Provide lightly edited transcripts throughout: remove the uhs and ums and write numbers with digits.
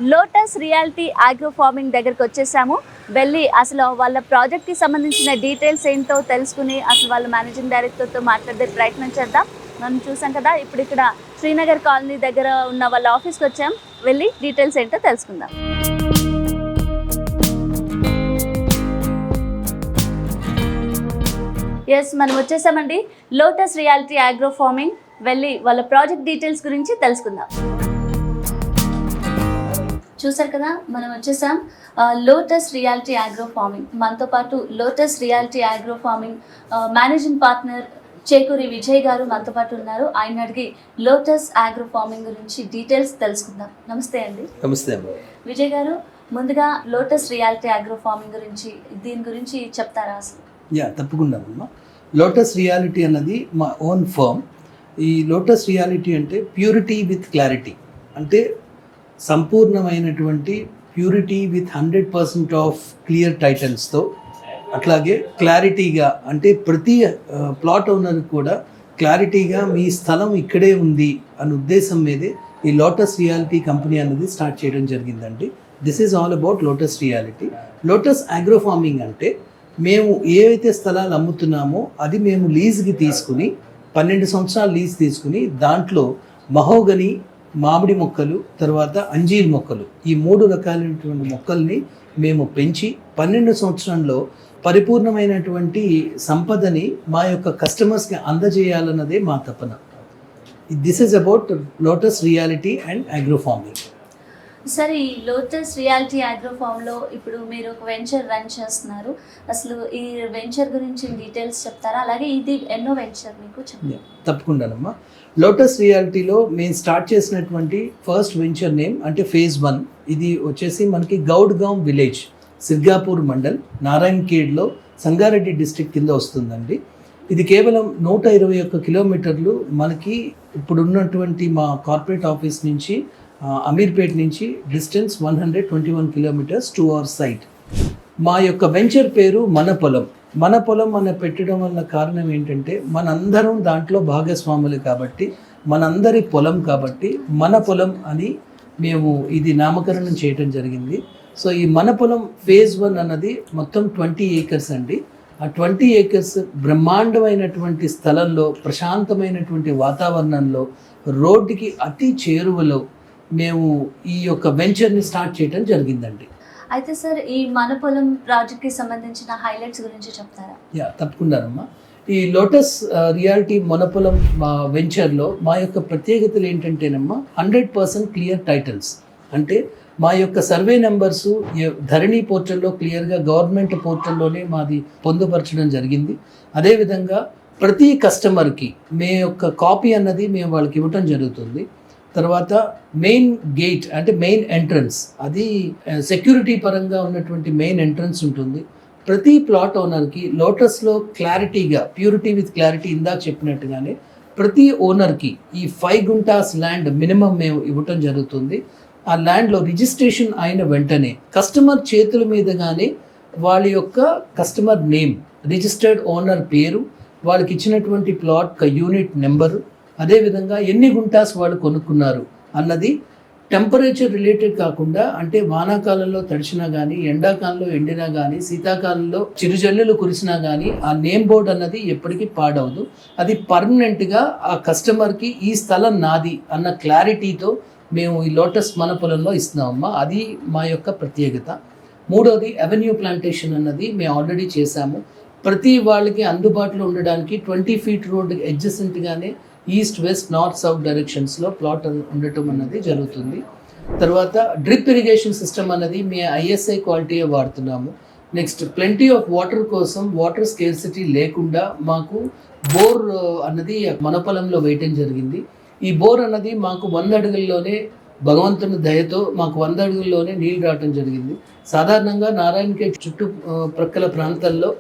Lotus Reality Agro farming దగ్గరికి వచ్చేసాము. వెళ్ళి అసలు వాళ్ళ ప్రాజెక్ట్కి సంబంధించిన డీటెయిల్స్ ఏంటో తెలుసుకుని అసలు వాళ్ళ మేనేజింగ్ డైరెక్టర్తో మాట్లాడే ప్రయత్నం చేద్దాం. మనం చూసాం కదా, ఇప్పుడు ఇక్కడ శ్రీనగర్ కాలనీ దగ్గర ఉన్న వాళ్ళ ఆఫీస్కి వచ్చాం. వెళ్ళి డీటెయిల్స్ ఏంటో తెలుసుకుందాం. ఎస్, మనం వచ్చేసామండి లోటస్ రియాలిటీ ఆగ్రో ఫార్మింగ్. వెళ్ళి వాళ్ళ ప్రాజెక్ట్ డీటెయిల్స్ గురించి తెలుసుకుందాం. చూసారు కదా, మనం వచ్చేసాం లోటస్ రియాలిటీ ఆగ్రో ఫార్మింగ్. మనతో పాటు Lotus Reality Agro Farming managing partner Chekuri Vijay garu మనతో పాటు ఉన్నారు. ఆయన అడిగి లోటస్ ఆగ్రో ఫార్మింగ్ గురించి డీటెయిల్స్ తెలుసుకుందాం. నమస్తే అండి. నమస్తే విజయ్ గారు, ముందుగా లోటస్ రియాలిటీ ఆగ్రో ఫార్మింగ్ గురించి దీని గురించి చెప్తారా అసలు? తప్పకుండా అమ్మా. లోటస్ రియాలిటీ అన్నది మా ఓన్ ఫర్మ్. ఈ లోటస్ రియాలిటీ అంటే ప్యూరిటీ విత్ క్లారిటీ, అంటే సంపూర్ణమైనటువంటి ప్యూరిటీ విత్ 100% ఆఫ్ క్లియర్ టైటిల్స్తో, అట్లాగే క్లారిటీగా, అంటే ప్రతి ప్లాట్ ఓనర్ కూడా క్లారిటీగా మీ స్థలం ఇక్కడే ఉంది అనే ఉద్దేశం మీదే ఈ లోటస్ రియాలిటీ కంపెనీ అన్నది స్టార్ట్ చేయడం జరిగిందండి. This is all about lotus reality. Lotus Agro farming అంటే మేము ఏవైతే స్థలాలు అమ్ముతున్నామో అది మేము లీజ్కి తీసుకుని 12 సంవత్సరాలు లీజ్ తీసుకుని దాంట్లో మహోగని, మామిడి మొక్కలు, తర్వాత అంజీర్ మొక్కలు, ఈ 3 రకాలైనటువంటి మొక్కల్ని మేము పెంచి 12 సంవత్సరంలో పరిపూర్ణమైనటువంటి సంపదని మా యొక్క కస్టమర్స్కి అందజేయాలన్నదే మా తపన. This is about lotus reality and agro farming. Sir, ఈ లోటస్ రియాలిటీ ఆగ్రో ఫార్మ్లో ఇప్పుడు మీరు ఒక వెంచర్ రన్ చేస్తున్నారు. అసలు ఈ వెంచర్ గురించి డీటెయిల్స్ చెప్తారా? అలాగే ఇది ఎన్నో వెంచర్ మీకు చెప్పండి. తప్పకుండానమ్మా. లోటస్ రియాలిటీలో మేము స్టార్ట్ చేసినటువంటి ఫస్ట్ వెంచర్ నేమ్ అంటే ఫేజ్ 1. ఇది వచ్చేసి మనకి గౌడ్గాం విలేజ్, సిర్గాపూర్ మండల్, నారాయణఖేడ్లో, సంగారెడ్డి డిస్ట్రిక్ట్ కింద వస్తుందండి. ఇది కేవలం 121 కిలోమీటర్లు మనకి ఇప్పుడు ఉన్నటువంటి మా కార్పొరేట్ ఆఫీస్ నుంచి, అమీర్పేట్ నుంచి distance 121 kilometres to our site. మా యొక్క వెంచర్ పేరు మన పొలం. మన పొలం అని పెట్టడం వల్ల కారణం ఏంటంటే మనందరం దాంట్లో భాగస్వాములు కాబట్టి, మనందరి పొలం కాబట్టి మన పొలం అని మేము ఇది నామకరణం చేయడం జరిగింది. సో ఈ మన పొలం ఫేజ్ 1 అన్నది మొత్తం 20 ఏకర్స్ అండి. ఆ 20 ఏకర్స్ బ్రహ్మాండమైనటువంటి స్థలంలో, ప్రశాంతమైనటువంటి వాతావరణంలో, రోడ్డుకి అతి చేరువలో మేము ఈ యొక్క వెంచర్ని స్టార్ట్ చేయడం జరిగిందండి. అయితే సార్, ఈ మన పొలం ప్రాజెక్ట్కి సంబంధించిన హైలైట్స్ గురించి చెప్తారా? తప్పకుండానమ్మా. ఈ లోటస్ రియాలిటీ మన పొలం మా వెంచర్లో మా యొక్క ప్రత్యేకతలు ఏంటంటేనమ్మా 100% క్లియర్ టైటిల్స్. అంటే మా యొక్క సర్వే నెంబర్స్ ధరణి పోర్టల్లో క్లియర్గా గవర్నమెంట్ పోర్టల్లోనే మాది పొందుపరచడం జరిగింది. అదేవిధంగా ప్రతి కస్టమర్కి మే యొక్క కాపీ అన్నది మేము వాళ్ళకి ఇవ్వటం జరుగుతుంది. తర్వాత మెయిన్ గేట్ అంటే మెయిన్ ఎంట్రన్స్, అది సెక్యూరిటీ పరంగా ఉన్నటువంటి మెయిన్ ఎంట్రన్స్ ఉంటుంది. ప్రతి ప్లాట్ ఓనర్కి లోటస్లో క్లారిటీగా, ప్యూరిటీ విత్ క్లారిటీ ఇందాక చెప్పినట్టుగానే ప్రతి ఓనర్కి ఈ 5 గుంటాస్ ల్యాండ్ మినిమం మేము ఇవ్వటం జరుగుతుంది. ఆ ల్యాండ్లో రిజిస్ట్రేషన్ అయిన వెంటనే కస్టమర్ చేతుల మీదగానే వాళ్ళ యొక్క కస్టమర్ నేమ్, రిజిస్టర్డ్ ఓనర్ పేరు, వాళ్ళకి ఇచ్చినటువంటి ప్లాట్ యూనిట్ నెంబరు, అదేవిధంగా ఎన్ని గుంటాస్ వాళ్ళు కొనుక్కున్నారు అన్నది టెంపరేచర్ రిలేటెడ్ కాకుండా, అంటే వానాకాలంలో తడిచినా కానీ, ఎండాకాలంలో ఎండినా కానీ, శీతాకాలంలో చిరుజల్లులు కురిసినా కానీ ఆ నేమ్ బోర్డ్ అన్నది ఎప్పటికీ పాడవదు. అది పర్మనెంట్గా ఆ కస్టమర్కి ఈ స్థలం నాది అన్న క్లారిటీతో మేము ఈ లోటస్ మన పొలంలో ఇస్తున్నామమ్మా. అది మా యొక్క ప్రత్యేకత. మూడోది అవెన్యూ ప్లాంటేషన్ అన్నది మేము ఆల్రెడీ చేశాము. ప్రతి వాళ్ళకి అందుబాటులో ఉండడానికి 20 ఫీట్ రోడ్ అడ్జసెంట్గానే ఈస్ట్, వెస్ట్, నార్త్, సౌత్ డైరెక్షన్స్లో ప్లాట్ ఉండటం అన్నది జరుగుతుంది. తర్వాత డ్రిప్ ఇరిగేషన్ సిస్టమ్ అన్నది మేము ISI క్వాలిటీ వాడుతున్నాము. నెక్స్ట్ ప్లెంటీ ఆఫ్ వాటర్ కోసం, వాటర్ స్కేర్సిటీ లేకుండా మాకు బోర్ అన్నది మన పొలంలో వేయటం జరిగింది. ఈ బోర్ అన్నది మాకు 100 అడుగుల్లోనే, భగవంతుని దయతో మాకు 100 అడుగుల్లోనే నీళ్ళు రావటం జరిగింది. సాధారణంగా నారాయణఖేడ్ చుట్టుప్రక్కల ప్రాంతాల్లో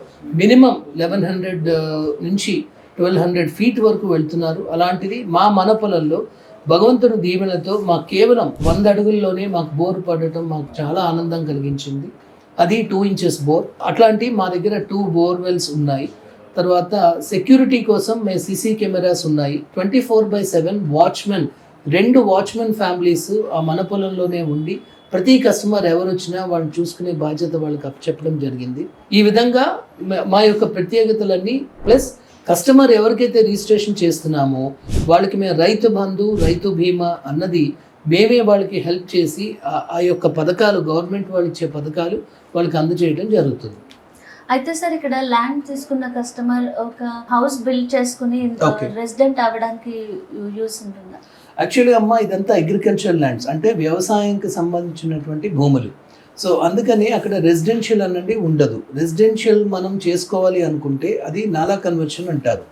మినిమం 1100 నుంచి 1200 ఫీట్ వరకు వెళ్తున్నారు. అలాంటిది మా మన పొలంలో భగవంతుని దీవెనతో మాకు కేవలం 100 అడుగుల్లోనే మాకు బోర్ పడటం మాకు చాలా ఆనందం కలిగించింది. అది 2 ఇంచెస్ బోర్. అట్లాంటి మా దగ్గర 2 బోర్వెల్స్ ఉన్నాయి. తర్వాత సెక్యూరిటీ కోసం మేము CC కెమెరాస్ ఉన్నాయి. 24/7 వాచ్మెన్, 2 వాచ్మెన్ ఫ్యామిలీస్ ఆ మన పొలంలోనే ఉండి ప్రతి కస్టమర్ ఎవరు వచ్చినా వాళ్ళని చూసుకునే బాధ్యత వాళ్ళకి అప్పచెప్పడం జరిగింది. ఈ విధంగా మా యొక్క ప్రత్యేకతలన్నీ ప్లస్ కస్టమర్ ఎవరికైతే రిజిస్ట్రేషన్ చేస్తున్నామో వాళ్ళకి మేము రైతు బంధు, రైతు బీమా అన్నది మేమే వాళ్ళకి హెల్ప్ చేసి ఆ యొక్క పథకాలు, గవర్నమెంట్ వాళ్ళు ఇచ్చే పథకాలు వాళ్ళకి అందజేయడం జరుగుతుంది. అయితే సార్ ఇక్కడ ల్యాండ్ తీసుకున్న కస్టమర్ ఒక హౌస్ బిల్డ్ చేసుకుని రెసిడెంట్ అవ్వడానికి యూస్ ఉంటుందా? యాక్చువల్లీ అమ్మ ఇదంతా అగ్రికల్చర్ ల్యాండ్స్, అంటే వ్యవసాయానికి సంబంధించినటువంటి భూములు. సో అందుకని అక్కడ రెసిడెన్షియల్ అన్నది ఉండదు. రెసిడెన్షియల్ మనం చేసుకోవాలి అనుకుంటే అది నాలా కన్వర్షన్ అంటారు.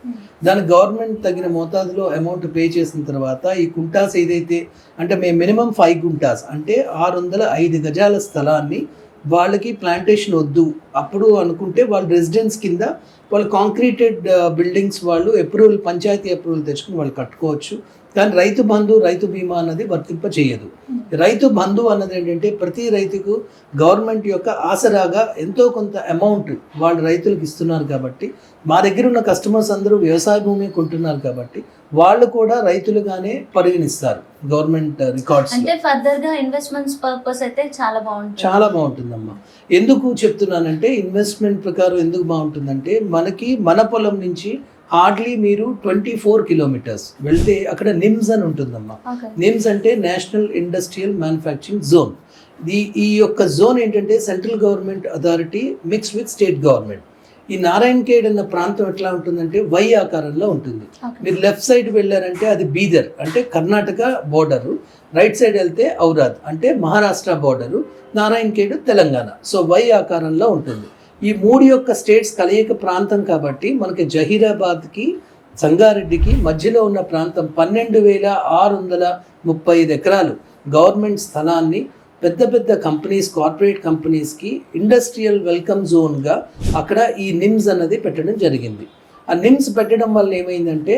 దానికి గవర్నమెంట్ తగిన మోతాదులో అమౌంట్ పే చేసిన తర్వాత ఈ కుంటాస్ ఏదైతే, అంటే మేము మినిమం 5 గుంటాస్ అంటే 605 గజాల స్థలాన్ని వాళ్ళకి ప్లాంటేషన్ వద్దు అప్పుడు అనుకుంటే వాళ్ళు రెసిడెన్స్ కింద వాళ్ళు కాంక్రీటెడ్ బిల్డింగ్స్ వాళ్ళు అప్రూవల్, పంచాయతీ అప్రూవల్ తెచ్చుకుని వాళ్ళు కట్టుకోవచ్చు. కానీ రైతు బంధు, రైతు బీమా అన్నది వర్తింప చేయదు. రైతు బంధు అన్నది ఏంటంటే ప్రతి రైతుకు గవర్నమెంట్ యొక్క ఆసరాగా ఎంతో కొంత అమౌంట్ వాళ్ళు రైతులకు ఇస్తున్నారు కాబట్టి, మా దగ్గర ఉన్న కస్టమర్స్ అందరూ వ్యవసాయ భూమి కొంటున్నారు కాబట్టి వాళ్ళు కూడా రైతులుగానే పరిగణిస్తారు గవర్నమెంట్ రికార్డ్స్. అంటే ఫర్దర్ గా ఇన్వెస్ట్మెంట్స్ పర్పస్ అయితే చాలా బాగుంటుందమ్మా. ఎందుకు చెప్తున్నానంటే ఇన్వెస్ట్మెంట్ ప్రకారం ఎందుకు బాగుంటుందంటే మనకి మన పొలం నుంచి హార్డ్లీ మీరు 24 కిలోమీటర్స్ వెళ్తే అక్కడ నిమ్స్ అని ఉంటుందమ్మా. నిమ్స్ అంటే నేషనల్ ఇండస్ట్రియల్ మ్యానుఫ్యాక్చరింగ్ జోన్. ఈ యొక్క జోన్ ఏంటంటే central government authority mix with state government. ఈ నారాయణఖేడ్ అన్న ప్రాంతం ఎట్లా ఉంటుందంటే వై ఆకారంలో ఉంటుంది. మీరు లెఫ్ట్ సైడ్ వెళ్ళారంటే అది బీదర్ అంటే కర్ణాటక బోర్డరు, రైట్ సైడ్ వెళ్తే ఔరాద్ అంటే Maharashtra border, Narayankhed Telangana. So Y ఆకారంలో ఉంటుంది. ఈ 3 యొక్క స్టేట్స్ కలయిక ప్రాంతం కాబట్టి మనకి జహీరాబాద్కి, సంగారెడ్డికి మధ్యలో ఉన్న ప్రాంతం 12,635 ఎకరాలు గవర్నమెంట్ స్థలాన్ని పెద్ద పెద్ద కంపెనీస్, కార్పొరేట్ కంపెనీస్కి ఇండస్ట్రియల్ వెల్కమ్ జోన్గా అక్కడ ఈ నిమ్స్ అన్నది పెట్టడం జరిగింది. ఆ నిమ్స్ పెట్టడం వల్ల ఏమైందంటే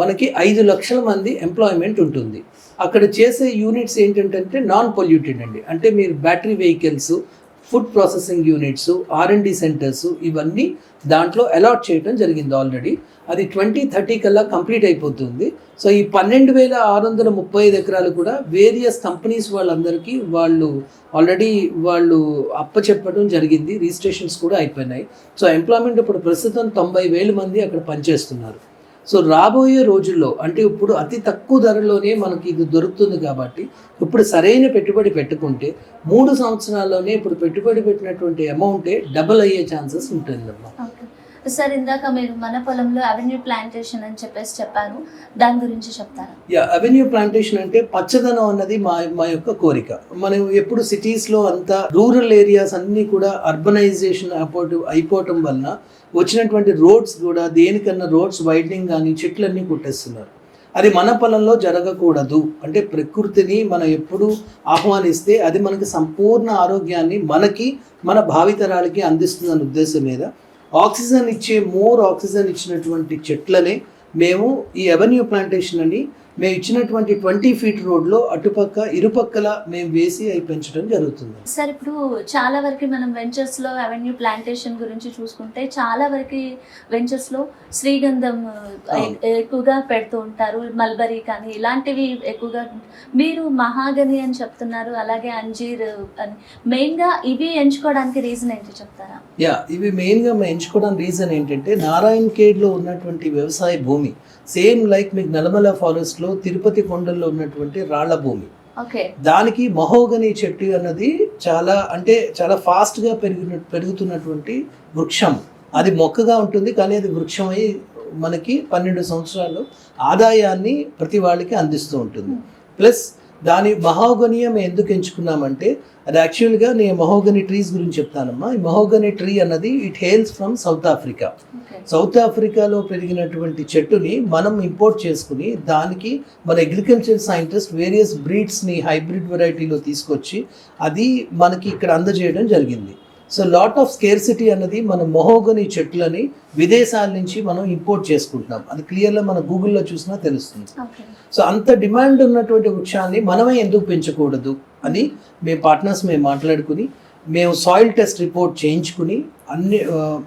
మనకి 5 లక్షల మంది ఎంప్లాయ్మెంట్ ఉంటుంది. అక్కడ చేసే యూనిట్స్ ఏంటంటే నాన్ పొల్యూటెడ్ అండి. అంటే మీరు battery vehicles, food processing units, R&D centres ఇవన్నీ దాంట్లో అలాట్ చేయడం జరిగింది ఆల్రెడీ. అది 2030 కల్లా కంప్లీట్ అయిపోతుంది. సో ఈ 12,635 ఎకరాలు కూడా వేరియస్ కంపెనీస్ వాళ్ళందరికీ వాళ్ళు అప్పచెప్పడం జరిగింది. రిజిస్ట్రేషన్స్ కూడా అయిపోయినాయి. సో ఎంప్లాయ్మెంట్ ఇప్పుడు ప్రస్తుతం 90,000 మంది అక్కడ పనిచేస్తున్నారు. సో రాబోయే రోజుల్లో అంటే ఇప్పుడు అతి తక్కువ ధరలోనే మనకి ఇది దొరుకుతుంది కాబట్టి ఇప్పుడు సరైన పెట్టుబడి పెట్టుకుంటే 3 సంవత్సరాల్లోనే ఇప్పుడు పెట్టుబడి పెట్టినటువంటి అమౌంటే డబుల్ అయ్యే ఛాన్సెస్ ఉంటుందమ్మా. సార్ ఇందాక మీరు మన పొలంలో అవెన్యూ ప్లాంటేషన్ అని చెప్పారు, దాని గురించి చెప్తారా? అవెన్యూ ప్లాంటేషన్ అంటే పచ్చదనం అన్నది మా యొక్క కోరిక. మనం ఎప్పుడు సిటీస్లో అంతా రూరల్ ఏరియాస్ అన్నీ కూడా అర్బనైజేషన్ అయిపోవటం వలన వచ్చినటువంటి రోడ్స్ కూడా దేనికన్నా రోడ్స్ వైడనింగ్ కానీ చెట్లన్నీ కొట్టేస్తున్నారు. అది మన పొలంలో జరగకూడదు. అంటే ప్రకృతిని మనం ఎప్పుడు ఆహ్వానిస్తే అది మనకి సంపూర్ణ ఆరోగ్యాన్ని మనకి మన భావితరాలకి అందిస్తుందన్న ఉద్దేశం మీద ఆక్సిజన్ ఇచ్చే ఆక్సిజన్ ఇచ్చినటువంటి చెట్లనే మేము ఈ అవెన్యూ ప్లాంటేషన్ అని మేము ఇచ్చినటువంటి 20 ఫీట్ రోడ్లో అటుపక్క ఇరుపక్కల మేము వేసి అవి పెంచడం జరుగుతుంది. సార్ ఇప్పుడు చాలా వరకు మనం వెంచర్స్లో అవెన్యూ ప్లాంటేషన్ గురించి చూసుకుంటే చాలా వరకు వెంచర్స్లో శ్రీగంధం ఎక్కువగా పెడుతూ ఉంటారు, మల్బరీ కానీ ఇలాంటివి ఎక్కువగా. మీరు మహాగని అని చెప్తున్నారు, అలాగే అంజీర్ అని. మెయిన్గా ఇవి ఎంచుకోవడానికి రీజన్ ఏంటి చెప్తారా? ఇవి మెయిన్గా మేము ఎంచుకోవడానికి రీజన్ ఏంటంటే నారాయణఖేడ్లో ఉన్నటువంటి వ్యవసాయ భూమి సేమ్ లైక్ మీకు నల్లమల ఫారెస్ట్లో తిరుపతి కొండల్లో ఉన్నటువంటి రాళ్ల భూమి. దానికి మహోగని చెట్టు అన్నది చాలా ఫాస్ట్గా పెరుగుతున్నటువంటి వృక్షం. అది మొక్కగా ఉంటుంది కానీ అది వృక్షమై మనకి 12 సంవత్సరాలు ఆదాయాన్ని ప్రతి వాళ్ళకి అందిస్తూ ఉంటుంది. ప్లస్ దాని మహోగనియం ఎందుకు ఎంచుకున్నామంటే అది యాక్చువల్గా నేను మహోగని ట్రీస్ గురించి చెప్తానమ్మా. ఈ మహోగని ట్రీ అన్నది it hails from south Africa. South ఆఫ్రికాలో పెరిగినటువంటి చెట్టుని మనం ఇంపోర్ట్ చేసుకుని దానికి మన అగ్రికల్చర్ సైంటిస్ట్ వేరియస్ బ్రీడ్స్ని హైబ్రిడ్ వెరైటీలో తీసుకొచ్చి అది మనకి ఇక్కడ అందజేయడం జరిగింది. సో లాట్ ఆఫ్ స్కేర్సిటీ అన్నది మన మహోగని చెట్లని విదేశాల నుంచి మనం ఇంపోర్ట్ చేసుకుంటున్నాం. అది క్లియర్గా మన గూగుల్లో చూసినా తెలుస్తుంది. సో అంత డిమాండ్ ఉన్నటువంటి వృక్షాన్ని మనమే ఎందుకు పెంచకూడదు అని మేము మాట్లాడుకుని మేము సాయిల్ టెస్ట్ రిపోర్ట్ చేయించుకుని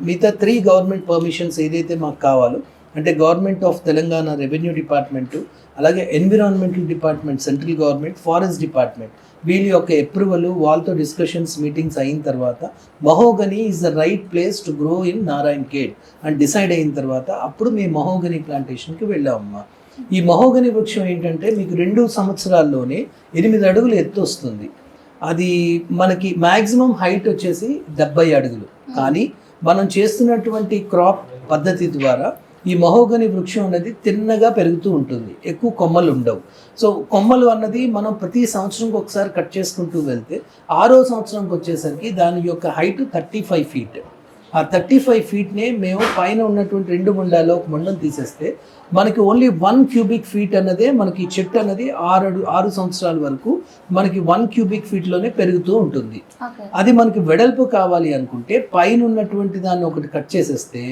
మిగతా 3 గవర్నమెంట్ పర్మిషన్స్ ఏదైతే మాకు కావాలో అంటే government of Telangana revenue department, అలాగే environmental department, central government, forest department, వీళ్ళ యొక్క అప్రూవల్, వాళ్ళతో డిస్కషన్స్, మీటింగ్స్ అయిన తర్వాత mahogany is the right place to grow in Narayan Khed అని డిసైడ్ అయిన తర్వాత అప్పుడు మేము మహోగని ప్లాంటేషన్కి వెళ్ళామమ్మా. ఈ మహోగని వృక్షం ఏంటంటే మీకు 2 సంవత్సరాల్లోనే 8 అడుగులు ఎత్తు వస్తుంది. అది మనకి మ్యాక్సిమం హైట్ వచ్చేసి 70 అడుగులు. కానీ మనం చేస్తున్నటువంటి క్రాప్ పద్ధతి ద్వారా ఈ మహోగని వృక్షం అనేది తిన్నగా పెరుగుతూ ఉంటుంది, ఎక్కువ కొమ్మలు ఉండవు. సో కొమ్మలు అన్నది మనం ప్రతి సంవత్సరంకి ఒకసారి కట్ చేసుకుంటూ వెళ్తే 6వ సంవత్సరంకి వచ్చేసరికి దాని యొక్క హైట్ 35 ఫీట్. ఆ 35 ఫీట్నే మేము పైన ఉన్నటువంటి 2 ముండాల్లో ఒక ముండం తీసేస్తే మనకి ఓన్లీ 1 క్యూబిక్ ఫీట్ అన్నదే మనకి చెట్టు అన్నది 6 సంవత్సరాల వరకు మనకి 1 క్యూబిక్ ఫీట్లోనే పెరుగుతూ ఉంటుంది. అది మనకి వెడల్పు కావాలి అనుకుంటే పైన ఉన్నటువంటి దాన్ని ఒకటి కట్ చేసేస్తే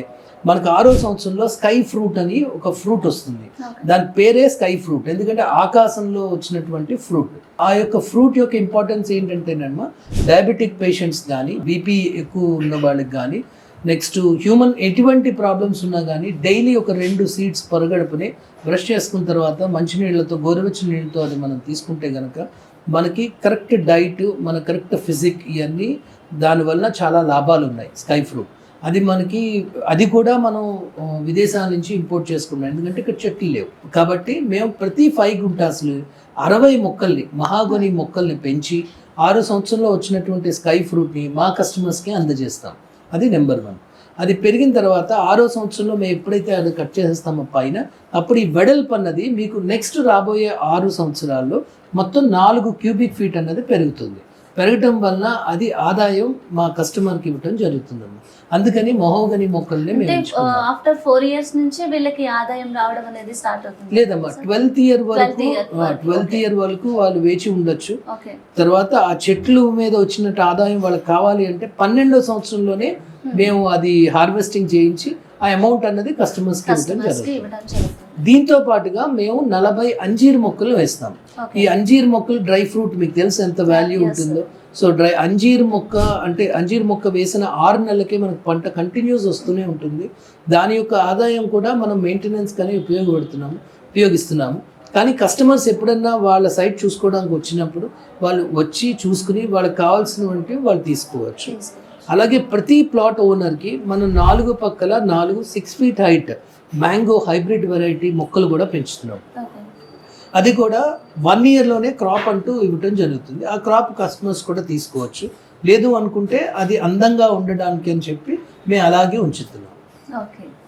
మనకు 6వ సంవత్సరంలో స్కై ఫ్రూట్ అని ఒక ఫ్రూట్ వస్తుంది. దాని పేరే స్కై ఫ్రూట్, ఎందుకంటే ఆకాశంలో వచ్చినటువంటి ఫ్రూట్. ఆ యొక్క ఫ్రూట్ యొక్క ఇంపార్టెన్స్ ఏంటంటేనమ్మా, డయాబెటిక్ పేషెంట్స్ కానీ, బీపీ ఎక్కువ ఉన్న వాళ్ళకి కానీ, నెక్స్ట్ హ్యూమన్ ఎటువంటి ప్రాబ్లమ్స్ ఉన్నా కానీ డైలీ ఒక 2 సీడ్స్ పొరగడుపునే బ్రష్ చేసుకున్న తర్వాత మంచినీళ్ళతో, గోరువెచ్చని నీళ్ళతో అది మనం తీసుకుంటే కనుక మనకి కరెక్ట్ డైట్, మన కరెక్ట్ ఫిజిక్, ఇవన్నీ దానివల్ల చాలా లాభాలు ఉన్నాయి. స్కై ఫ్రూట్ అది కూడా మనం విదేశాల నుంచి ఇంపోర్ట్ చేసుకున్నాం, ఎందుకంటే ఇక్కడ చెట్లు లేవు. కాబట్టి మేము ప్రతి 5 గుంటాస్లు 60 మొక్కల్ని, మహాగని మొక్కల్ని పెంచి 6 సంవత్సరంలో వచ్చినటువంటి స్కై ఫ్రూట్ని మా కస్టమర్స్కి అందజేస్తాం. అది నెంబర్ 1. అది పెరిగిన తర్వాత 6వ సంవత్సరంలో మేము ఎప్పుడైతే అది కట్ చేసేస్తామో పైన, అప్పుడు ఈ వెడల్పు అన్నది మీకు నెక్స్ట్ రాబోయే 6 సంవత్సరాల్లో మొత్తం 4 క్యూబిక్ ఫీట్ అన్నది పెరుగుతుంది. పెరగటం వల్ల అది ఆదాయం మా కస్టమర్కి ఇవ్వటం జరుగుతుందమ్మా. అందుకని మహోగని మొక్కల్ని మేము ఆఫ్టర్ 4 ఇయర్స్ నుంచి వీళ్ళకి ఆదాయం రావడం అనేది స్టార్ట్ అవుతుంది. లేదమ్మా, 12th ఇయర్ వరకు వాళ్ళు వేచి ఉండొచ్చు. తర్వాత ఆ చెట్లు మీద వచ్చినట్టు ఆదాయం వాళ్ళకి కావాలి అంటే 12వ సంవత్సరంలోనే మేము అది హార్వెస్టింగ్ చేయించి ఆ అమౌంట్ అన్నది కస్టమర్స్కి ఇవ్వడం జరుగుతుంది. దీంతో పాటుగా మేము 40 అంజీర్ మొక్కలు వేస్తాం. ఈ అంజీర్ మొక్కలు డ్రై ఫ్రూట్ మీకు తెలుసు ఎంత వాల్యూ ఉంటుందో. సో అంజీర్ మొక్క వేసిన 6 నెలలకే మనకు పంట కంటిన్యూస్ వస్తూనే ఉంటుంది. దాని యొక్క ఆదాయం కూడా మనం మెయింటెనెన్స్ కానీ ఉపయోగిస్తున్నాము. కానీ కస్టమర్స్ ఎప్పుడన్నా వాళ్ళ సైట్ చూసుకోవడానికి వచ్చినప్పుడు వాళ్ళు వచ్చి చూసుకుని వాళ్ళకి కావాల్సినవంటి వాళ్ళు తీసుకోవచ్చు. అలాగే ప్రతి ప్లాట్ ఓనర్కి మనం 4 పక్కల 6 feet height mango hybrid variety మొక్కలు కూడా పెంచుతున్నాం. అది కూడా 1 ఇయర్లోనే క్రాప్ అంటూ ఇవ్వటం జరుగుతుంది. ఆ క్రాప్ కస్టమర్స్ కూడా తీసుకోవచ్చు. లేదు అనుకుంటే అది అందంగా ఉండడానికి అని చెప్పి మేము అలాగే ఉంచుతున్నాం.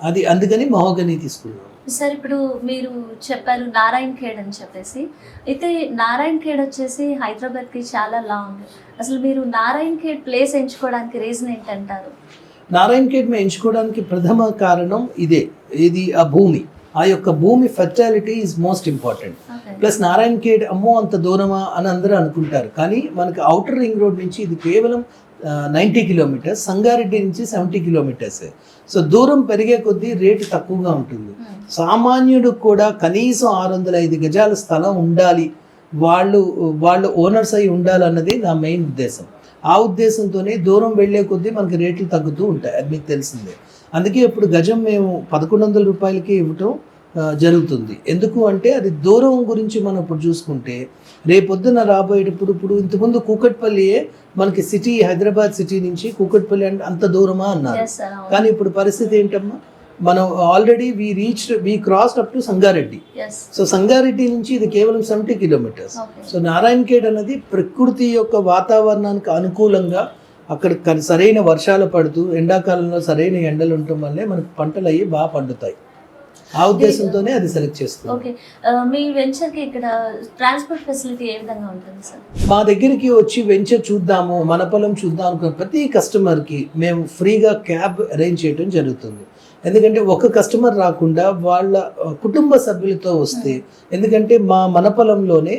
అది అందుకని మహోగని తీసుకున్నాం. సార్, ఇప్పుడు మీరు చెప్పారు నారాయణ్ ఖేడ్ అని చెప్పేసి, అయితే నారాయణ్ ఖేడ్ వచ్చేసి హైదరాబాద్కి చాలా లాంగ్. అసలు మీరు నారాయణ్ ఖేడ్ ప్లేస్ ఎంచుకోవడానికి రీజన్ ఏంటంటారు? నారాయణ్ ఖేడ్ మేము ఎంచుకోవడానికి ప్రథమ కారణం ఇది ఆ భూమి. ఆ యొక్క భూమి fertility is most important. Plus Narayan Khed అమ్మో అంత దూరమా అని అందరూ అనుకుంటారు. కానీ మనకి అవుటర్ రింగ్ రోడ్ నుంచి ఇది కేవలం 90 కిలోమీటర్స్, సంగారెడ్డి నుంచి 70 కిలోమీటర్స్. సో దూరం పెరిగే కొద్దీ రేటు తక్కువగా ఉంటుంది. సామాన్యుడు కూడా కనీసం 605 గజాల స్థలం ఉండాలి, వాళ్ళు ఓనర్స్ అయి ఉండాలన్నది నా మెయిన్ ఉద్దేశం. ఆ ఉద్దేశంతోనే దూరం వెళ్ళే కొద్దీ మనకి రేట్లు తగ్గుతూ ఉంటాయి, అది మీకు తెలిసిందే. అందుకే ఇప్పుడు గజం మేము 1100 రూపాయలకి ఇవ్వటం జరుగుతుంది. ఎందుకు అంటే అది దూరం గురించి మనం ఇప్పుడు చూసుకుంటే రేపొద్దున రాబోయేటప్పుడు ఇంతకుముందు కూకట్పల్లియే మనకి సిటీ, హైదరాబాద్ సిటీ నుంచి కూకట్పల్లి అంటే అంత దూరమా అన్నారు. కానీ ఇప్పుడు పరిస్థితి ఏంటమ్మా, మనం already we crossed up to Sangareddy. So Sangareddy నుంచి ఇది కేవలం 70 కిలోమీటర్స్. సో నారాయణ్ ఖేడ్ అనేది ప్రకృతి యొక్క వాతావరణానికి అనుకూలంగా అక్కడ సరైన వర్షాలు పడుతూ ఎండాకాలంలో సరైన ఎండలు ఉండటం వల్లే మనకు పంటలు అయ్యి బాగా పండుతాయి. ఆ ఉద్దేశంతోనే అది సెలెక్ట్ చేస్తాం. ఓకే, మీ వెంచర్కి ఇక్కడ ట్రాన్స్పోర్ట్ ఫెసిలిటీ ఏ విధంగా ఉంటుంది సార్? మా దగ్గరికి వచ్చి వెంచర్ చూద్దాము, మన పొలం చూద్దాం అనుకున్న ప్రతి కస్టమర్కి మేము ఫ్రీగా క్యాబ్ అరేంజ్ చేయడం జరుగుతుంది. ఎందుకంటే ఒక కస్టమర్ రాకుండా వాళ్ళ కుటుంబ సభ్యులతో వస్తే, ఎందుకంటే మన పొలంలోనే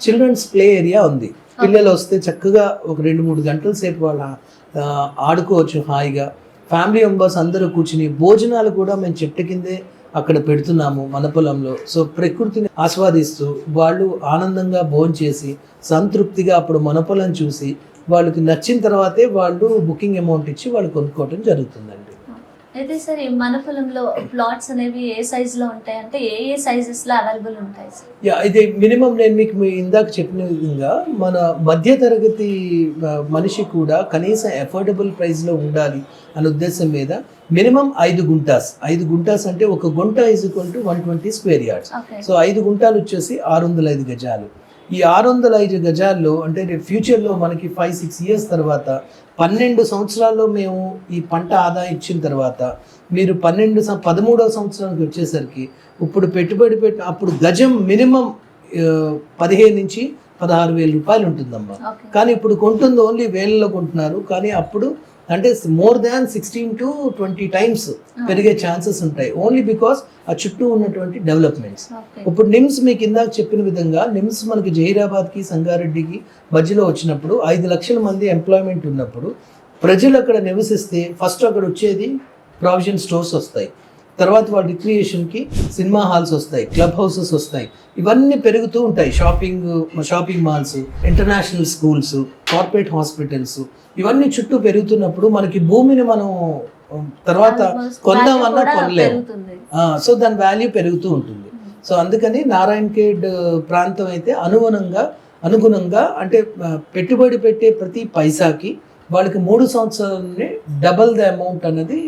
చిల్డ్రన్స్ ప్లే ఏరియా ఉంది. పిల్లలు వస్తే చక్కగా ఒక 2-3 గంటల సేపు వాళ్ళు ఆడుకోవచ్చు హాయిగా. ఫ్యామిలీ మెంబర్స్ అందరూ కూర్చుని భోజనాలు కూడా మేము చెట్టు కిందే అక్కడ పెడుతున్నాము మన పొలంలో. సో ప్రకృతిని ఆస్వాదిస్తూ వాళ్ళు ఆనందంగా భోంచేసి సంతృప్తిగా అప్పుడు మన పొలం చూసి వాళ్ళకి నచ్చిన తర్వాతే వాళ్ళు బుకింగ్ అమౌంట్ ఇచ్చి వాళ్ళు కొనుక్కోవటం జరుగుతుందండి. అయితే సార్ ఈ మన పొలంలో ప్లాట్స్ అనేవి ఏ సైజులో ఉంటాయి, అంటే ఏ సైజెస్లో అవైలబుల్ ఉంటాయి సార్? ఇది మినిమం నేను మీకు ఇందాక చెప్పిన విధంగా మన మధ్య తరగతి మనిషి కూడా కనీసం అఫోర్డబుల్ ప్రైస్లో ఉండాలి అనే ఉద్దేశం మీద మినిమం 5 గుంటాస్. 5 గుంటాస్ అంటే ఒక గుంట = 120 స్క్వేర్ యార్డ్స్. సో 5 గుంటాలు వచ్చేసి 605 గజాలు. ఈ 605 గజాల్లో అంటే ఫ్యూచర్లో మనకి 5-6 ఇయర్స్ తర్వాత 12 సంవత్సరాల్లో మేము ఈ పంట ఆదాయం ఇచ్చిన తర్వాత మీరు 13వ సంవత్సరానికి వచ్చేసరికి ఇప్పుడు పెట్టుబడి అప్పుడు గజం మినిమం 15 నుంచి 16,000 రూపాయలు ఉంటుందమ్మా. కానీ ఇప్పుడు కొంటుంది ఓన్లీ వేలలో కొంటున్నారు. కానీ అప్పుడు అంటే మోర్ దాన్ 16 to 20 టైమ్స్ పెరిగే ఛాన్సెస్ ఉంటాయి, ఓన్లీ బికాస్ ఆ చుట్టూ ఉన్నటువంటి డెవలప్మెంట్స్. ఇప్పుడు నిమ్స్ మీకు ఇందాక చెప్పిన విధంగా నిమ్స్ మనకి జహీరాబాద్కి సంగారెడ్డికి మధ్యలో వచ్చినప్పుడు 5 లక్షల మంది ఎంప్లాయ్మెంట్ ఉన్నప్పుడు ప్రజలు అక్కడ నివసిస్తే ఫస్ట్ అక్కడ వచ్చేది ప్రావిజన్ స్టోర్స్ వస్తాయి, తర్వాత వాళ్ళ రిక్రియేషన్కి సినిమా హాల్స్ వస్తాయి, క్లబ్ హౌసెస్ వస్తాయి, ఇవన్నీ పెరుగుతూ ఉంటాయి. Shopping malls, international schools, corporate hospitals ఇవన్నీ చుట్టూ పెరుగుతున్నప్పుడు మనకి భూమిని మనం తర్వాత కొందామన్నా కొనలేము. సో దాని వాల్యూ పెరుగుతూ ఉంటుంది. సో అందుకని నారాయణఖేడ్ ప్రాంతం అయితే అనుగుణంగా అంటే పెట్టుబడి పెట్టే ప్రతి పైసాకి వాళ్ళకి 3 సంవత్సరాలనే డబల్ ద అమౌంట్ అనేది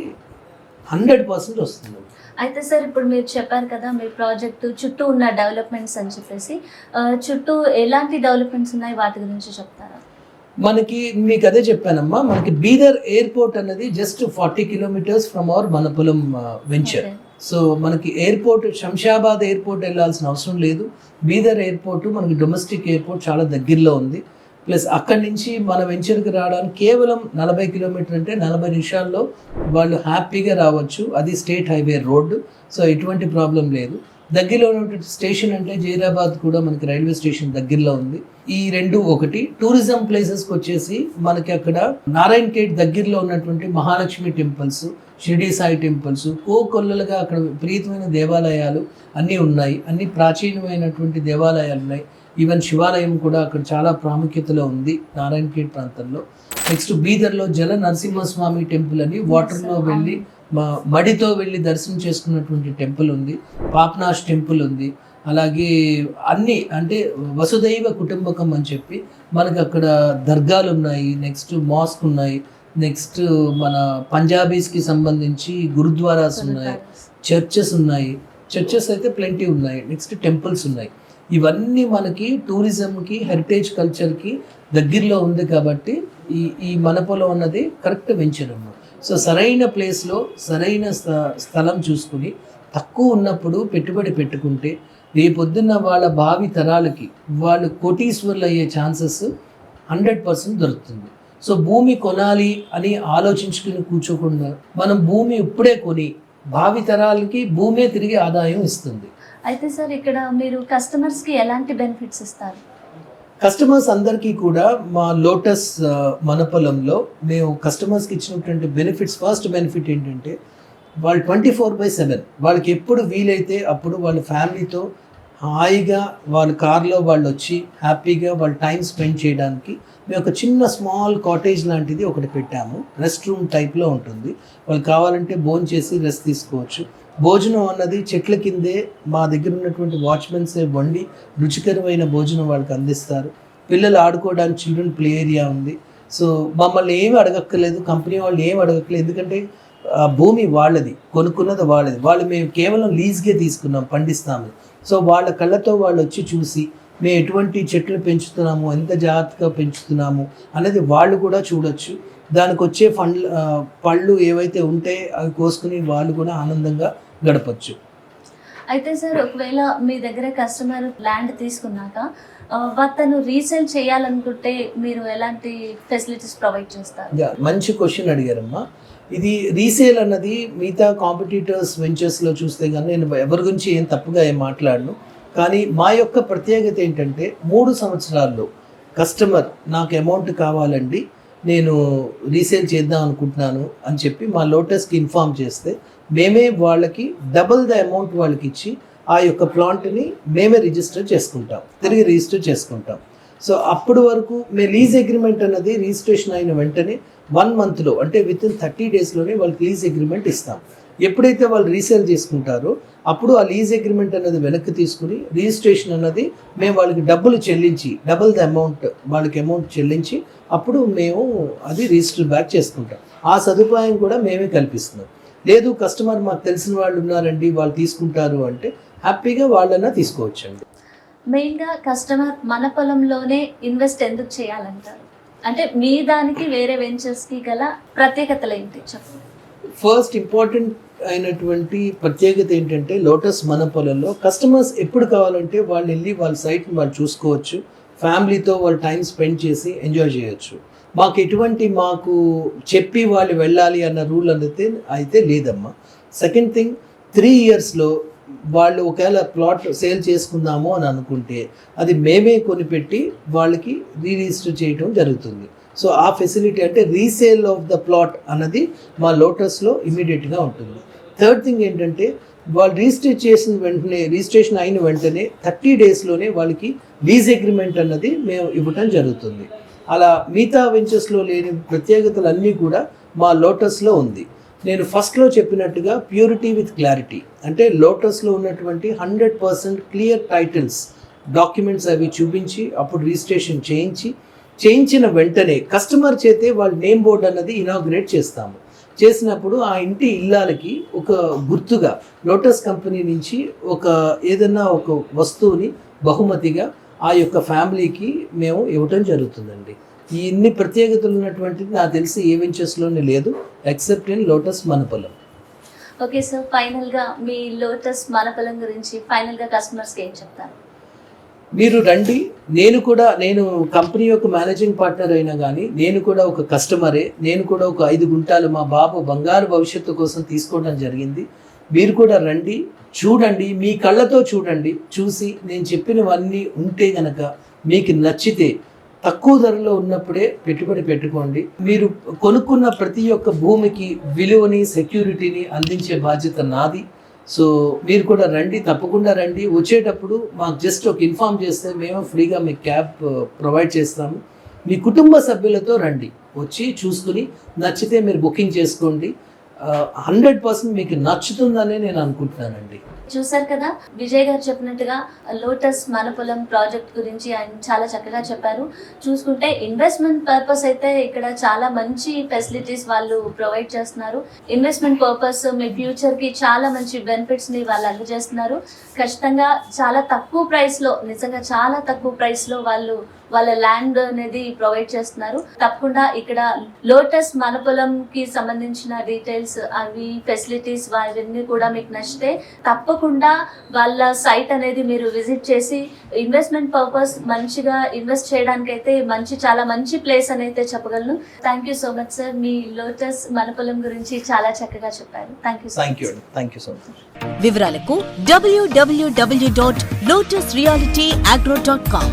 100% వస్తుంది. అయితే సార్ ఇప్పుడు మీరు చెప్పారు కదా మీ ప్రాజెక్ట్ చుట్టూ ఉన్న డెవలప్మెంట్స్ అని చెప్పేసి, చుట్టూ ఎలాంటి డెవలప్మెంట్స్ ఉన్నాయి వాటి గురించి చెప్తారా? మనకి మీకు అదే చెప్పానమ్మా, మనకి బీదర్ ఎయిర్పోర్ట్ అనేది జస్ట్ 40 కిలోమీటర్స్ ఫ్రమ్ అవర్ మనపులం వెంచర్. సో మనకి ఎయిర్పోర్ట్ శంషాబాద్ ఎయిర్పోర్ట్ వెళ్ళాల్సిన అవసరం లేదు. బీదర్ ఎయిర్పోర్ట్ మనకి డొమెస్టిక్ ఎయిర్పోర్ట్ చాలా దగ్గరలో ఉంది. ప్లస్ అక్కడి నుంచి మన వెంచర్కి రావడానికి కేవలం 40 కిలోమీటర్ అంటే 40 నిమిషాల్లో వాళ్ళు హ్యాపీగా రావచ్చు. అది స్టేట్ హైవే రోడ్డు. సో ఎటువంటి ప్రాబ్లం లేదు. దగ్గరలో ఉన్నటువంటి స్టేషన్ అంటే జహీరాబాద్ కూడా మనకి రైల్వే స్టేషన్ దగ్గరలో ఉంది. ఈ రెండు ఒకటి. టూరిజం ప్లేసెస్కి వచ్చేసి మనకి అక్కడ నారాయణఖేడ్ దగ్గరలో ఉన్నటువంటి మహాలక్ష్మి టెంపుల్స్, షిరిడి సాయి టెంపుల్స్, కోకొల్లలుగా అక్కడ విపరీతమైన దేవాలయాలు అన్నీ ఉన్నాయి. అన్ని ప్రాచీనమైనటువంటి దేవాలయాలు ఉన్నాయి. ఈవెన్ శివాలయం కూడా అక్కడ చాలా ప్రాముఖ్యతలో ఉంది నారాయణఖేడ్ ప్రాంతంలో. నెక్స్ట్ బీదర్లో జల నరసింహస్వామి టెంపుల్ అని వాటర్లో వెళ్ళి మడితో వెళ్ళి దర్శనం చేసుకున్నటువంటి టెంపుల్ ఉంది. పాప్నాష్ టెంపుల్ ఉంది. అలాగే అన్ని అంటే వసుదైవ కుటుంబకం అని చెప్పి మనకు అక్కడ దర్గాలు ఉన్నాయి. నెక్స్ట్ మాస్క్ ఉన్నాయి. నెక్స్ట్ మన పంజాబీస్కి సంబంధించి గురుద్వారాస్ ఉన్నాయి, చర్చెస్ ఉన్నాయి. చర్చెస్ అయితే ప్లెంటీ ఉన్నాయి. నెక్స్ట్ టెంపుల్స్ ఉన్నాయి. ఇవన్నీ మనకి టూరిజంకి, హెరిటేజ్ కల్చర్కి దగ్గరలో ఉంది కాబట్టి ఈ మనపొలం అన్నది కరెక్ట్ వెంచర్ అన్నమాట. సో సరైన ప్లేస్లో సరైన స్థలం చూసుకుని తక్కువ ఉన్నప్పుడు పెట్టుబడి పెట్టుకుంటే రేపొద్దున్న వాళ్ళ భావి తరాలకి వాళ్ళు కోటీశ్వర్లు అయ్యే ఛాన్సెస్ 100% దొరుకుతుంది. సో భూమి కొనాలి అని ఆలోచించుకుని కూర్చోకుండా మనం భూమి ఇప్పుడే కొని భావి తరాలకి భూమే తిరిగి ఆదాయం ఇస్తుంది. అయితే సార్ ఇక్కడ మీరు కస్టమర్స్కి ఎలాంటి బెనిఫిట్స్ ఇస్తారు? కస్టమర్స్ అందరికీ కూడా మా లోటస్ మనపొలంలో మేము కస్టమర్స్కి ఇచ్చినటువంటి బెనిఫిట్స్, ఫస్ట్ బెనిఫిట్ ఏంటంటే వాళ్ళు 24/7 వాళ్ళకి ఎప్పుడు వీలైతే అప్పుడు వాళ్ళ ఫ్యామిలీతో హాయిగా వాళ్ళ కార్లో వాళ్ళు వచ్చి హ్యాపీగా వాళ్ళ టైం స్పెండ్ చేయడానికి మేము ఒక చిన్న స్మాల్ కాటేజ్ లాంటిది ఒకటి పెట్టాము. రెస్ట్ రూమ్ టైప్లో ఉంటుంది. వాళ్ళు కావాలంటే భోజనం చేసి రెస్ట్ తీసుకోవచ్చు. భోజనం అన్నది చెట్ల కిందే మా దగ్గర ఉన్నటువంటి వాచ్మెన్సే వండి రుచికరమైన భోజనం వాళ్ళకి అందిస్తారు. పిల్లలు ఆడుకోవడానికి చిల్డ్రన్ ప్లే ఏరియా ఉంది. సో మమ్మల్ని ఏమి అడగక్కర్లేదు, కంపెనీ వాళ్ళు ఏమి అడగక్కర్లేదు. ఎందుకంటే భూమి వాళ్ళది, కొనుక్కున్నది వాళ్ళది. మేము కేవలం లీజ్గే తీసుకున్నాం, పండిస్తాము. సో వాళ్ళ కళ్ళతో వాళ్ళు వచ్చి చూసి మేము ఎటువంటి చెట్లు పెంచుతున్నాము, ఎంత జాగ్రత్తగా పెంచుతున్నాము అనేది వాళ్ళు కూడా చూడొచ్చు. దానికి వచ్చే పళ్ళు ఏవైతే ఉంటాయో అవి కోసుకుని వాళ్ళు కూడా ఆనందంగా గడపచ్చు. అయితే సార్ ఒకవేళ మీ దగ్గర కస్టమర్ ల్యాండ్ తీసుకున్నాక తను రీసేల్ చేయాలనుకుంటే మీరు ఎలాంటి ఫెసిలిటీస్ ప్రొవైడ్ చేస్తారు? మంచి క్వశ్చన్ అడిగారమ్మా. ఇది రీసేల్ అన్నది మిగతా కాంపిటీటర్స్ వెంచర్స్లో చూస్తే కానీ నేను ఎవరి గురించి ఏం తప్పుగా ఏం మాట్లాడను. కానీ మా యొక్క ప్రత్యేకత ఏంటంటే 3 సంవత్సరాల్లో కస్టమర్ నాకు అమౌంట్ కావాలండి, నేను రీసేల్ చేద్దాం అనుకుంటున్నాను అని చెప్పి మా లోటస్కి ఇన్ఫార్మ్ చేస్తే మేమే వాళ్ళకి డబుల్ ద అమౌంట్ వాళ్ళకి ఇచ్చి ఆ యొక్క ప్లాంట్ని మేమే తిరిగి రిజిస్టర్ చేసుకుంటాం. సో అప్పటి వరకు మేము లీజ్ అగ్రిమెంట్ అన్నది రిజిస్ట్రేషన్ అయిన వెంటనే 1 monthలో అంటే విత్ ఇన్ 30 daysలోనే వాళ్ళకి లీజ్ అగ్రిమెంట్ ఇస్తాం. ఎప్పుడైతే వాళ్ళు రీసేల్ చేసుకుంటారో అప్పుడు ఆ లీజ్ అగ్రిమెంట్ అన్నది వెనక్కి తీసుకుని రిజిస్ట్రేషన్ అన్నది మేము వాళ్ళకి డబ్బులు చెల్లించి డబుల్ ద అమౌంట్ వాళ్ళకి అమౌంట్ చెల్లించి అప్పుడు మేము అది రిజిస్టర్ బ్యాక్ చేసుకుంటాం. ఆ సదుపాయం కూడా మేమే కల్పిస్తున్నాం. లేదు కస్టమర్ మాకు తెలిసిన వాళ్ళు ఉన్నారండి వాళ్ళు తీసుకుంటారు అంటే హ్యాపీగా వాళ్ళన్నా తీసుకోవచ్చండి. మెయిన్గా కస్టమర్ మన పొలంలోనే ఇన్వెస్ట్ ఎందుకు చేయాలంటారు? అంటే మీ దానికి వేరే వెంచర్స్కి గల ప్రత్యేకతలు ఏంటి చెప్పండి. ఫస్ట్ ఇంపార్టెంట్ అయినటువంటి ప్రత్యేకత ఏంటంటే లోటస్ మన పొలంలో కస్టమర్స్ ఎప్పుడు కావాలంటే వాళ్ళు వెళ్ళి వాళ్ళ సైట్ని వాళ్ళు చూసుకోవచ్చు, ఫ్యామిలీతో వాళ్ళు టైం స్పెండ్ చేసి ఎంజాయ్ చేయొచ్చు. మాకు చెప్పి వాళ్ళు వెళ్ళాలి అన్న రూల్ అయితే లేదమ్మా. సెకండ్ థింగ్ 3 yearsలో వాళ్ళు ఒకవేళ ప్లాట్ సేల్ చేసుకుందాము అని అనుకుంటే అది మేమే కొనిపెట్టి వాళ్ళకి రిజిస్టర్ చేయడం జరుగుతుంది. సో ఆ ఫెసిలిటీ అంటే రీసేల్ ఆఫ్ ద ప్లాట్ అన్నది మా లోటస్లో ఇమీడియట్గా ఉంటుంది. థర్డ్ థింగ్ ఏంటంటే వాళ్ళు రిజిస్ట్రేషన్ అయిన వెంటనే 30 daysలోనే వాళ్ళకి లీజ్ అగ్రిమెంట్ అన్నది మేము ఇవ్వటం జరుగుతుంది. అలా మిగతా వెంచర్స్లో లేని ప్రత్యేకతలు అన్నీ కూడా మా లోటస్లో ఉంది. నేను ఫస్ట్లో చెప్పినట్టుగా ప్యూరిటీ విత్ క్లారిటీ అంటే లోటస్లో ఉన్నటువంటి 100% క్లియర్ టైటిల్స్ డాక్యుమెంట్స్ అవి చూపించి అప్పుడు రిజిస్ట్రేషన్ చేయించిన వెంటనే కస్టమర్ చేతే వాళ్ళ నేమ్ బోర్డ్ అన్నది ఇనాగ్రేట్ చేస్తాము. చేసినప్పుడు ఆ ఇంటి ఇల్లాలకి ఒక గుర్తుగా లోటస్ కంపెనీ నుంచి ఏదన్నా ఒక వస్తువుని బహుమతిగా ఆ యొక్క ఫ్యామిలీకి మేము ఇవ్వటం జరుగుతుందండి. ఈ ఇన్ని ప్రత్యేకతలు ఉన్నటువంటిది నాకు తెలిసి ఏ వెంచర్స్లోనే లేదు ఎక్సెప్ట్ ఇన్ లోటస్ మన పొలం. ఓకే సార్, ఫైనల్గా మీ లోటస్ మన పొలం గురించి ఫైనల్గా కస్టమర్స్కి ఏం చెప్తారు? మీరు రండి. నేను కంపెనీ యొక్క మేనేజింగ్ పార్ట్నర్ అయినా కానీ నేను కూడా ఒక కస్టమరే. నేను కూడా ఒక 5 గుంటలు మా బాబు బంగారు భవిష్యత్తు కోసం తీసుకోవడం జరిగింది. మీరు కూడా రండి, చూడండి, మీ కళ్ళతో చూడండి. చూసి నేను చెప్పినవన్నీ ఉంటే గనక మీకు నచ్చితే తక్కువ ధరలో ఉన్నప్పుడే పెట్టుబడి పెట్టుకోండి. మీరు కొనుక్కున్న ప్రతి ఒక్క భూమికి విలువని సెక్యూరిటీని అందించే బాధ్యత నాది. సో మీరు కూడా రండి, తప్పకుండా రండి. వచ్చేటప్పుడు మాకు జస్ట్ ఒక ఇన్ఫామ్ చేస్తే మేము ఫ్రీగా మీకు క్యాబ్ ప్రొవైడ్ చేస్తాము. మీ కుటుంబ సభ్యులతో రండి, వచ్చి చూసుకుని నచ్చితే మీరు బుకింగ్ చేసుకోండి. 100% మీకు నచ్చుతుందనే నేను అనుకుంటున్నానండి. చూసారు కదా, విజయ్ గారు చెప్పినట్టుగా లోటస్ మన పొలం ప్రాజెక్ట్ గురించి ఆయన చాలా చక్కగా చెప్పారు. చూసుకుంటే ఇన్వెస్ట్మెంట్ పర్పస్ అయితే ఇక్కడ చాలా మంచి ఫెసిలిటీస్ వాళ్ళు ప్రొవైడ్ చేస్తున్నారు. ఇన్వెస్ట్మెంట్ పర్పస్ మీ ఫ్యూచర్కి చాలా మంచి బెనిఫిట్స్ని వాళ్ళు అందజేస్తున్నారు. ఖచ్చితంగా చాలా తక్కువ ప్రైస్లో, నిజంగా చాలా తక్కువ ప్రైస్లో వాళ్ళ ల్యాండ్ అనేది ప్రొవైడ్ చేస్తున్నారు. తప్పకుండా ఇక్కడ లోటస్ మన పొలంకి సంబంధించిన డీటెయిల్స్ అవి ఫెసిలిటీస్ అవన్నీ కూడా మీకు నచ్చితే తప్పకుండా వాళ్ళ సైట్ అనేది మీరు విజిట్ చేసి ఇన్వెస్ట్మెంట్ పర్పస్ మంచిగా ఇన్వెస్ట్ చేయడానికి అయితే చాలా మంచి ప్లేస్ అని అయితే చెప్పగలను. Thank you so much sir, me lotus మన పొలం గురించి చాలా చక్కగా చెప్పారు. Thank you so much. వివరాలకు www.lotusrealityagro.com